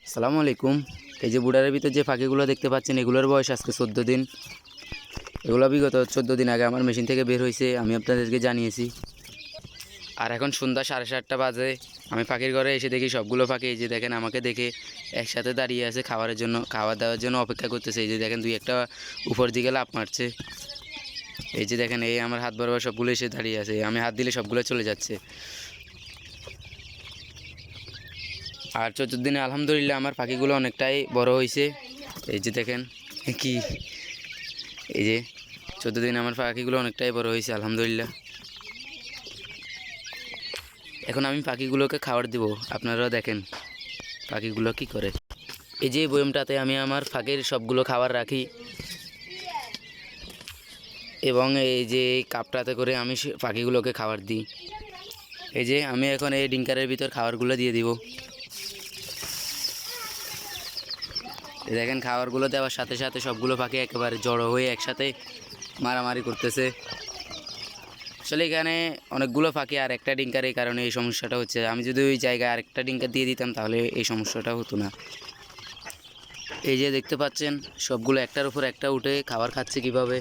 আসসালামু আলাইকুম। এই যে বুড়ারের ভিতর যে পাখিগুলো দেখতে পাচ্ছেন, এগুলোর বয়স আজকে 14 দিন। এগুলো বিগত 14 দিন আগে আমার মেশিন থেকে বের হয়েছে, আমি আপনাদেরকে জানিয়েছি। আর এখন সন্ধ্যা 7:30 বাজে। আমি পাখির ঘরে এসে দেখি সবগুলো পাখি এই যে দেখেন আমাকে দেখে একসাথে দাঁড়িয়ে আছে, খাবারের জন্য, খাবার দেওয়ার জন্য অপেক্ষা করতেছে। এই যে দেখেন দুই একটা উপর দিকে লাফ মারছে। এই যে দেখেন এই আমার হাত বরাবর সবগুলো এসে দাঁড়িয়ে আছে, আমি হাত দিলে সবগুলো চলে যাচ্ছে। আর 14 দিনে আলহামদুলিল্লাহ আমার পাখিগুলো অনেকটাই বড় হয়েছে। এই যে দেখেন কি, এই যে 14 দিনে আমার পাখিগুলো অনেকটাই বড় হয়েছে আলহামদুলিল্লাহ। এখন আমি পাখিগুলোকে খাবার দিব, আপনারাও দেখেন পাখিগুলো কি করে। এই যে বয়মটাতে আমি আমার পাখির সবগুলো খাবার রাখি এবং এই যে কাপটাতে করে আমি পাখিগুলোকে খাবার দিই। এই যে আমি এখন এই ডিঙ্কারের ভিতর খাবারগুলো দিয়ে দিব। দেখেন খাবারগুলো দেওয়ার সাথে সাথে সবগুলো পাখি একেবারে জড়ো হয়ে একসাথে মারামারি করতেছে। আসলে এখানে অনেকগুলো পাখি আর একটা ডিঙ্কার, এই কারণে এই সমস্যাটা হচ্ছে। আমি যদি ওই জায়গায় আরেকটা ডিঙ্কার দিয়ে দিতাম তাহলে এই সমস্যাটা হতো না। এই যে দেখতে পাচ্ছেন সবগুলো একটার উপর একটা উঠে খাবার খাচ্ছে কিভাবে।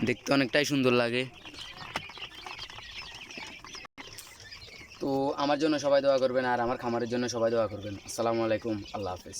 দেখতে অনেকটাই সুন্দর লাগে। তো আমার জন্য সবাই দোয়া করবেন আর আমার খামারের জন্য সবাই দোয়া করবেন। আসসালামু আলাইকুম, আল্লাহ হাফেজ।